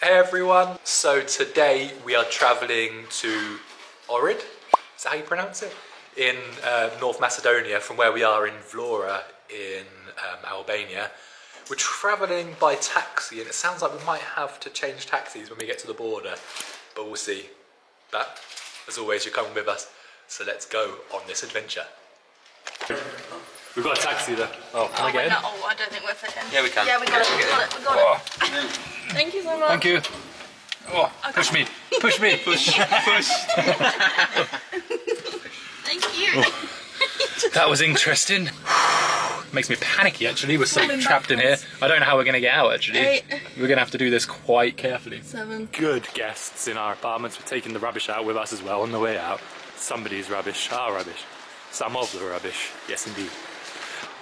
Hey everyone, so today we are travelling to Ohrid, is that how you pronounce it? In North Macedonia, from where we are in Vlora in Albania. We're travelling by taxi and it sounds like we might have to change taxis when we get to the border, but we'll see. But as always, you're coming with us, so let's go on this adventure. We've got a taxi there. Oh, can I get in? Oh, I don't think we're fitting. Yeah, we can. Yeah, we got it. We got it. Thank you so much. Thank you. Oh, okay. Push me. Push me. Push. Thank you. Oh, that was interesting. Makes me panicky actually. We're so trapped in here. I don't know how we're going to get out actually. 8. We're going to have to do this quite carefully. 7. Good guests in our apartments. We're taking the rubbish out with us as well on the way out. Somebody's rubbish, our rubbish. Some of the rubbish, yes indeed.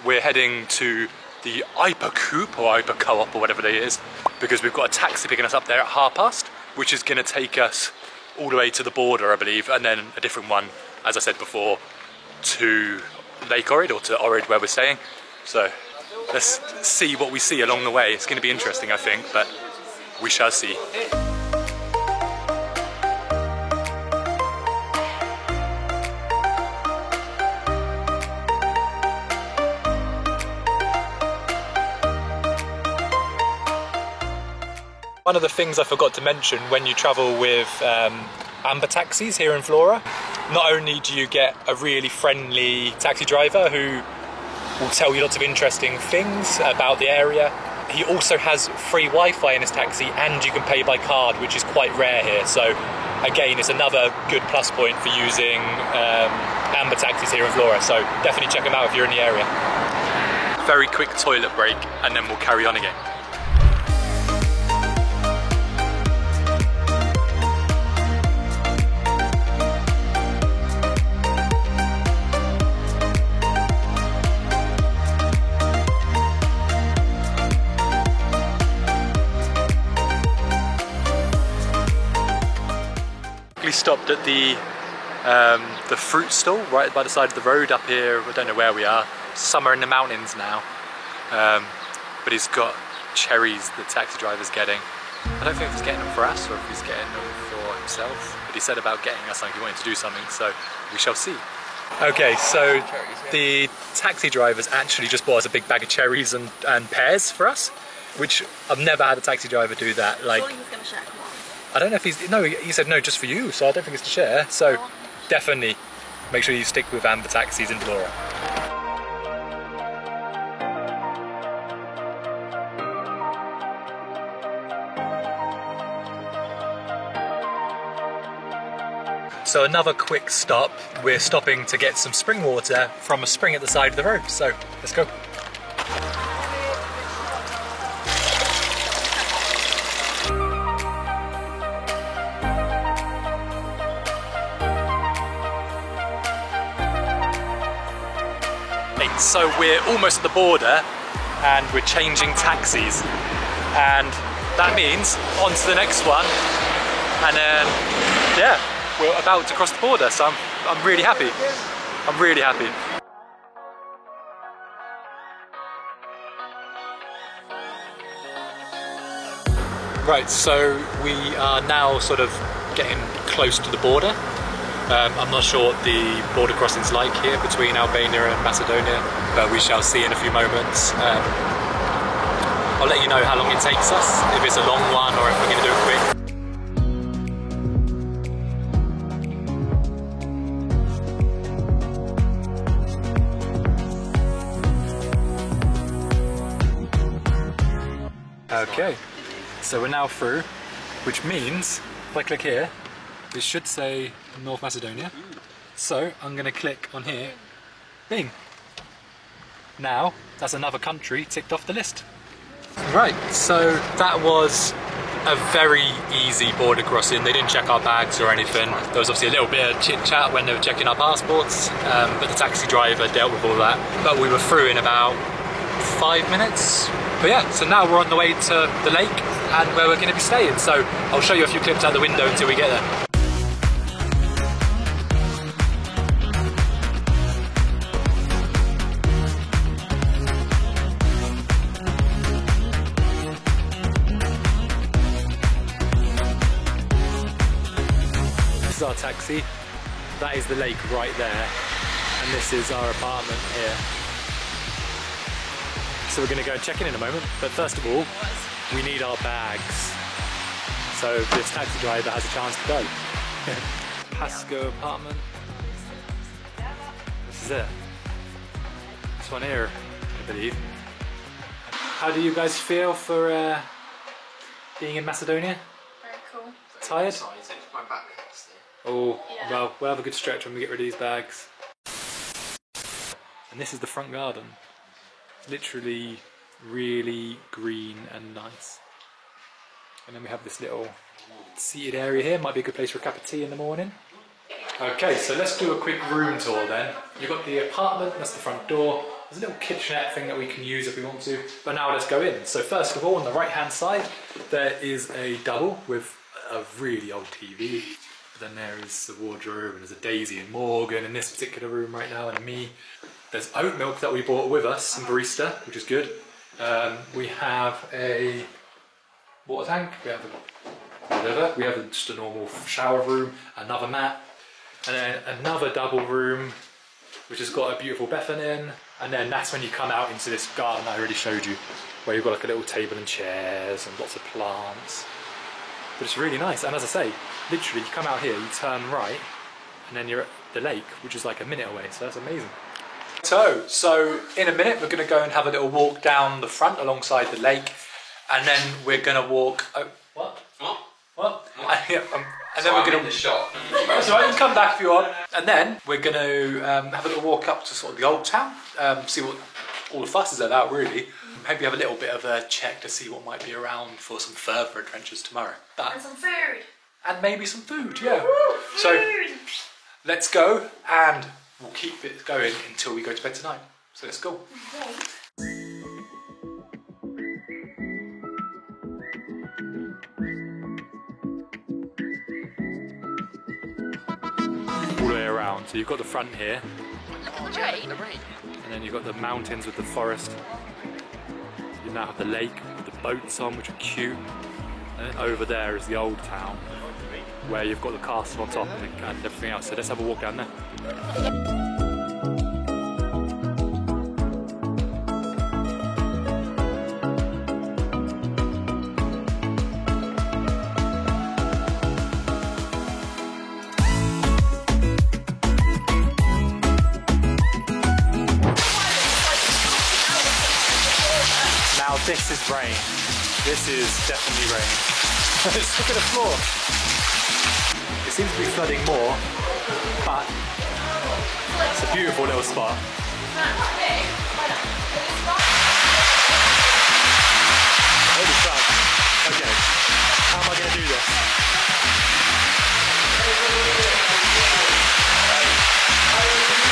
We're heading to the IPA Coop or IPA Co-op or whatever it is, because we've got a taxi picking us up there at past, which is going to take us all the way to the border, I believe, and then a different one, as I said before, to Lake Ohrid or to Ohrid where we're staying. So let's see what we see along the way. It's going to be interesting, I think, but we shall see. One of the things I forgot to mention when you travel with Amber taxis here in Vlora, not only do you get a really friendly taxi driver who will tell you lots of interesting things about the area, he also has free Wi-Fi in his taxi and you can pay by card, which is quite rare here. So again, it's another good plus point for using Amber taxis here in Vlora. So definitely check them out if you're in the area. Very quick toilet break and then we'll carry on again. Stopped at the fruit stall right by the side of the road up here. I don't know where we are, somewhere in the mountains now, but he's got cherries the taxi driver's getting. I don't think if he's getting them for us or if he's getting them for himself, but he said about getting us like he wanted to do something, so we shall see. Okay, so the taxi driver's actually just bought us a big bag of cherries and pears for us, which I've never had a taxi driver do that. Like, Surely he's going to share. Come on. I don't know if he's, no, he said no, just for you, so I don't think it's to share. So definitely make sure you stick with Amber taxis in Vlora. So another quick stop, we're stopping to get some spring water from a spring at the side of the road. So let's go. So we're almost at the border and we're changing taxis, and that means on to the next one, and then yeah, we're about to cross the border, so I'm really happy. I'm really happy. Right, so we are now sort of getting close to the border. I'm not sure what the border crossing's like here between Albania and Macedonia, but we shall see in a few moments. I'll let you know how long it takes us, if it's a long one or if we're going to do it quick. Okay, so we're now through, which means if I click here, it should say North Macedonia. So I'm going to click on here. Bing! Now that's another country ticked off the list. Right, so that was a very easy border crossing. They didn't check our bags or anything. There was obviously a little bit of chit chat when they were checking our passports, but the taxi driver dealt with all that. But we were through in about 5 minutes. But yeah, so now we're on the way to the lake and where we're going to be staying. So I'll show you a few clips out the window until we get there. this is our taxi, that is the lake right there, and this is our apartment here. So we're going to go check in a moment, but first of all, we need our bags. So this taxi driver has a chance to go. Pasco apartment. This is it. This one here, I believe. How do you guys feel for being in Macedonia? Very cool. Tired? My back. Oh, Yeah. well, we'll have a good stretch when we get rid of these bags. And this is the front garden. It's literally really green and nice. And then we have this little seated area here. Might be a good place for a cup of tea in the morning. Okay, so let's do a quick room tour then. You've got the apartment, that's the front door. There's a little kitchenette thing that we can use if we want to. But now let's go in. So first of all, on the right hand side, there is a double with a really old TV. Then there is the wardrobe, and there's a Daisy and Morgan in this particular room right now, and me. There's oat milk that we bought with us, and barista, which is good. We have a water tank, we have just a normal shower room, another mat, and then another double room, which has got a beautiful Bethan in, and then that's when you come out into this garden I already showed you, where you've got like a little table and chairs and lots of plants. But it's really nice, and as I say, literally you come out here, you turn right, and then you're at the lake, which is like a minute away, so that's amazing. So in a minute we're going to go and have a little walk down the front alongside the lake, and then we're going to walk... Oh, what? What? And then we're going to... shop. That's right, you can come back if you want. And then we're going to have a little walk up to sort of the old town, see what all the fuss is about really. Maybe have a little bit of a check to see what might be around for some further adventures tomorrow. And some food. And maybe some food, yeah. Woo, So food. let's go, and we'll keep it going until we go to bed tonight. So let's go. All the way around. So you've got the front here, and then you've got the mountains with the forest. You now have the lake with the boats on, which are cute. And then over there is the old town, where you've got the castle on top and everything else. So let's have a walk down there. Now this is rain. This is definitely rain. Just look at the floor. It seems to be flooding more, but it's a beautiful little spot. Holy crap. Okay, how am I going to do this?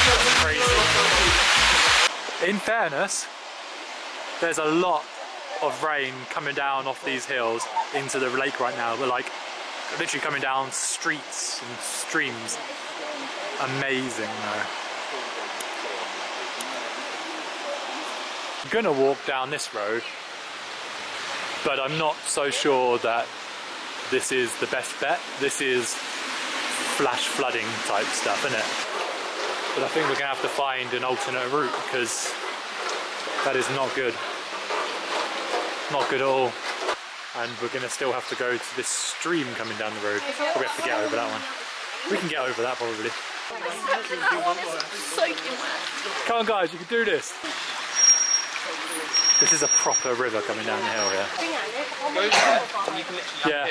That's crazy. In fairness, there's a lot of rain coming down off these hills into the lake right now. We're like literally coming down streets and streams. Amazing though. I'm gonna walk down this road, but I'm not so sure that this is the best bet. This is flash flooding type stuff, isn't it? But I think we're gonna have to find an alternate route, because that is not good. Not good at all. And we're going to still have to go to this stream coming down the road. We'll have to get over that one. We can get over that probably. That one is soaking wet. Come on guys, you can do this. This is a proper river coming down the hill here. Yeah.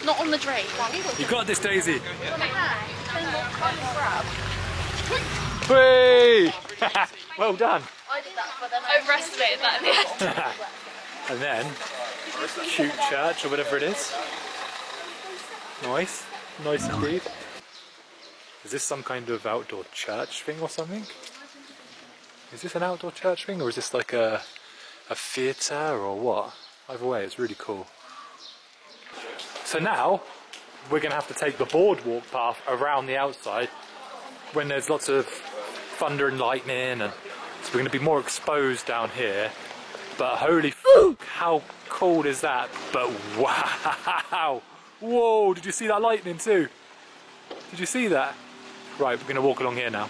Not on the drain. You got this, Daisy. I Whee! Well done. did that, but then I overestimated that in the end. And then, cute church or whatever it is. Nice. Nice indeed. Is this some kind of outdoor church thing or something? Is this an outdoor church thing, or is this like a theatre or what? Either way, it's really cool. So now, we're going to have to take the boardwalk path around the outside when there's lots of thunder and lightning, and so we're going to be more exposed down here. But holy f***, how cool is that? But wow! Whoa, did you see that lightning too? Did you see that? Right, we're going to walk along here now.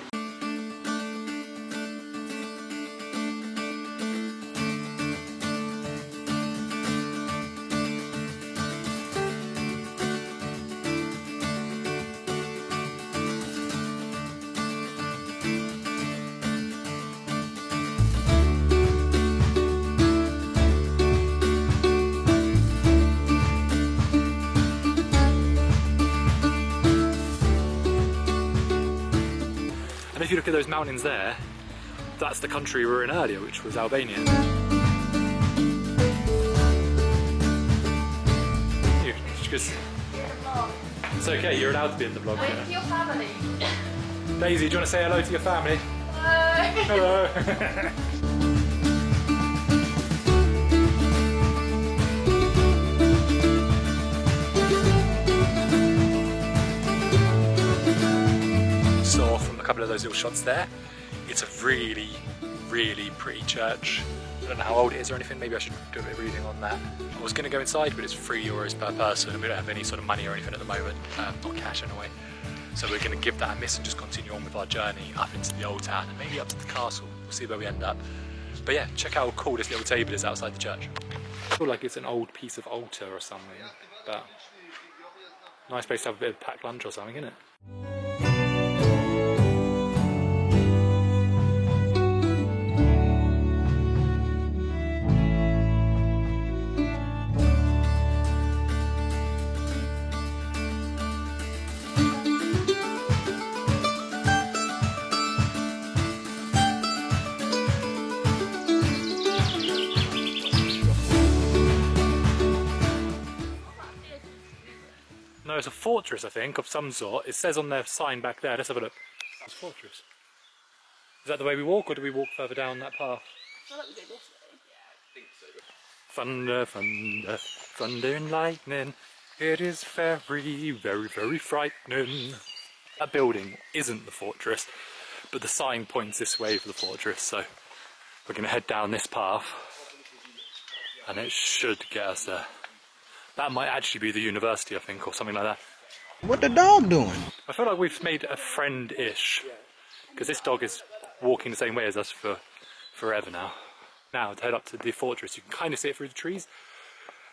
And if you look at those mountains there, that's the country we were in earlier, which was Albania. It's okay, you're allowed to be in the vlog. Wait for your family. Daisy, do you want to say hello to your family? Hello. Hello. Saw from a couple of those little shots there, it's a really, really pretty church. I don't know how old it is or anything, maybe I should do a bit of reading on that. I was going to go inside, but it's €3 per person and we don't have any sort of money or anything at the moment, not cash anyway. So we're going to give that a miss and just continue on with our journey up into the old town and maybe up to the castle. We'll see where we end up. But yeah, check out how cool this little table is outside the church. I feel like it's an old piece of altar or something, but nice place to have a bit of packed lunch or something, isn't it? No, it's a fortress, I think, of some sort. It says on their sign back there. Let's have a look. It's a fortress. Is that the way we walk, or do we walk further down that path? I feel like we go this way. Yeah, I think so. Thunder, thunder, thunder and lightning. It is very, very, very frightening. That building isn't the fortress, but the sign points this way for the fortress, so we're going to head down this path, and it should get us there. That might actually be the university, I think, or something like that. What the dog doing? I feel like we've made a friend-ish, because this dog is walking the same way as us for forever now. Now, to head up to the fortress, you can kind of see it through the trees,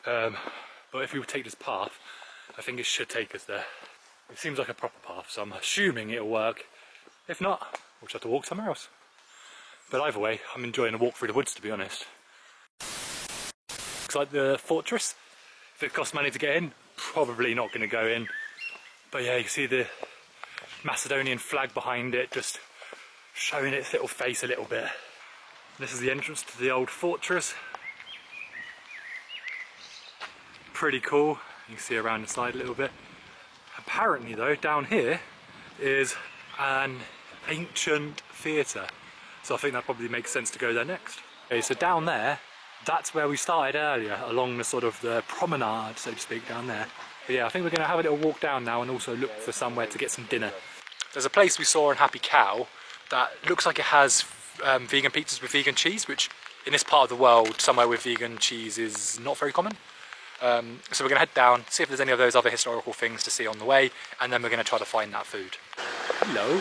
but if we would take this path, I think it should take us there. It seems like a proper path, so I'm assuming it'll work. If not, we'll just have to walk somewhere else. But either way, I'm enjoying a walk through the woods, to be honest. Looks like the fortress. If it costs money to get in, probably not going to go in. But yeah, you can see the Macedonian flag behind it, just showing its little face a little bit. This is the entrance to the old fortress. Pretty cool. You can see around the side a little bit. Apparently though, down here is an ancient theatre. So I think that probably makes sense to go there next. Okay, so down there, that's where we started earlier, along the sort of the promenade, so to speak, down there. But yeah, I think we're going to have a little walk down now and also look for somewhere to get some dinner. There's a place we saw in Happy Cow that looks like it has vegan pizzas with vegan cheese, which in this part of the world, somewhere with vegan cheese is not very common. So we're going to head down, see if there's any of those other historical things to see on the way, and then we're going to try to find that food. Hello.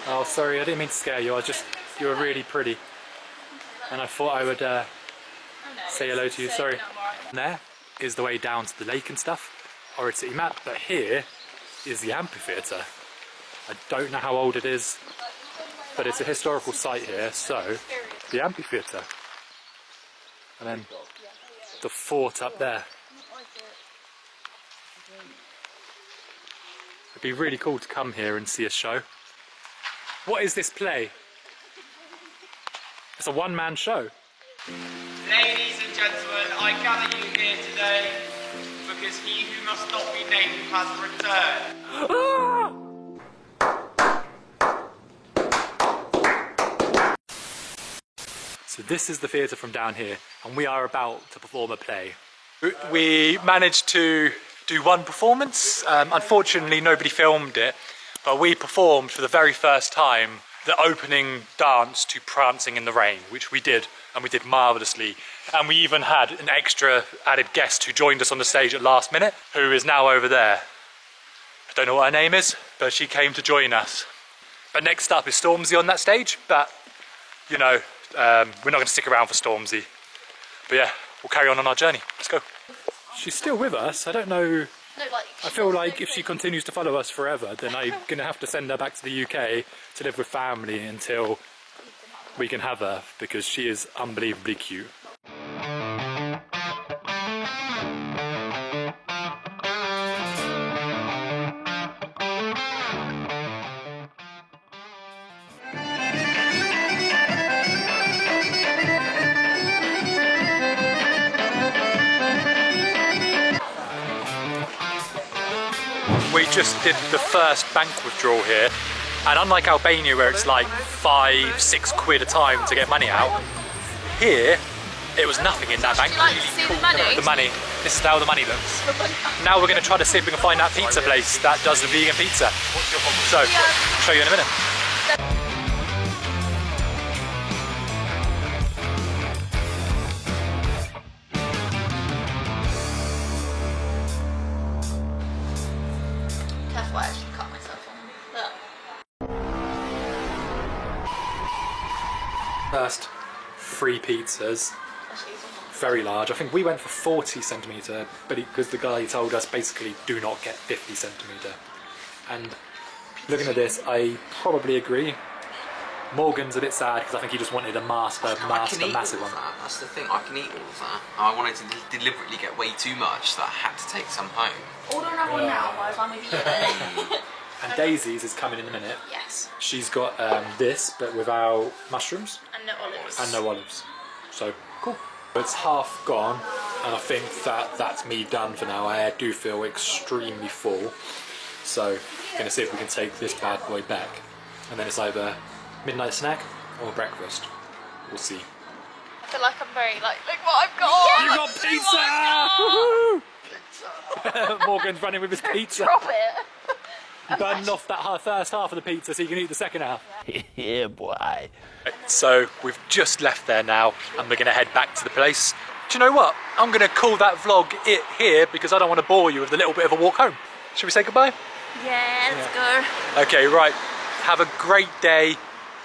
Oh, sorry, I didn't mean to scare you. You were really pretty. And I thought I would say hello to you, sorry. And there is the way down to the lake and stuff, or a city map, but here is the amphitheatre. I don't know how old it is, but it's a historical site here, so the amphitheatre. And then the fort up there. It'd be really cool to come here and see a show. What is this play? It's a one-man show. Ladies and gentlemen, I gather you here today because he who must not be named has returned. So this is the theatre from down here, and we are about to perform a play. We managed to do one performance. Unfortunately, nobody filmed it, but we performed for the very first time the opening dance to Prancing in the Rain, which we did, and we did marvellously. And we even had an extra added guest who joined us on the stage at last minute, who is now over there. I don't know what her name is, but she came to join us. But next up is Stormzy on that stage, but you know, we're not going to stick around for Stormzy. But yeah, we'll carry on our journey. Let's go. She's still with us. I don't know. No, like, I feel like if she continues to follow us forever, then I'm going to have to send her back to the UK to live with family until we can have her, because she is unbelievably cute. We just did the first bank withdrawal here, and unlike Albania where it's like 5-6 quid a time to get money out, here it was nothing in that bank. Would you like to see the money? The money. This is how the money looks. Now we're going to try to see if we can find that pizza place that does the vegan pizza. So, I'll show you in a minute. That's why I should cut myself on. Look. First, 3 pizzas. Very large. I think we went for 40 centimetre, but because the guy told us basically do not get 50 centimetre. And looking at this, I probably agree. Morgan's a bit sad because I think he just wanted a massive one. That's the thing, I can eat all of that. I wanted to deliberately get way too much, so I had to take some home. Order another one now, otherwise I'm with you. And Daisy's is coming in a minute. Yes. She's got this, but without mushrooms. And no olives. And no olives. So, cool. It's half gone, and I think that's me done for now. I do feel extremely full. So, I'm gonna see if we can take this bad boy back. And then it's either midnight snack or breakfast. We'll see. I feel like I'm very like, look what I've got! You got pizza! Woohoo! Morgan's running with his pizza. Drop it! You burned off that first half of the pizza so you can eat the second half. Yeah, boy. So we've just left there now and we're going to head back to the place. Do you know what? I'm going to call that vlog it here because I don't want to bore you with a little bit of a walk home. Should we say goodbye? Yeah, let's go. Okay, right. Have a great day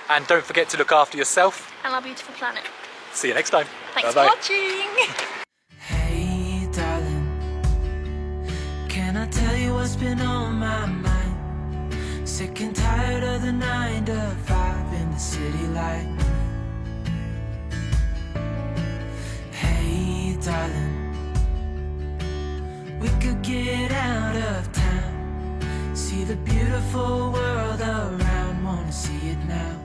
and don't forget to look after yourself. And our beautiful planet. See you next time. Thanks Bye-bye. for watching. Hey, darling, can I tell you what's been on my mind? Sick and tired of the 9 to 5 in the city light. Hey, darling, we could get out of town, see the beautiful world around, wanna see it now.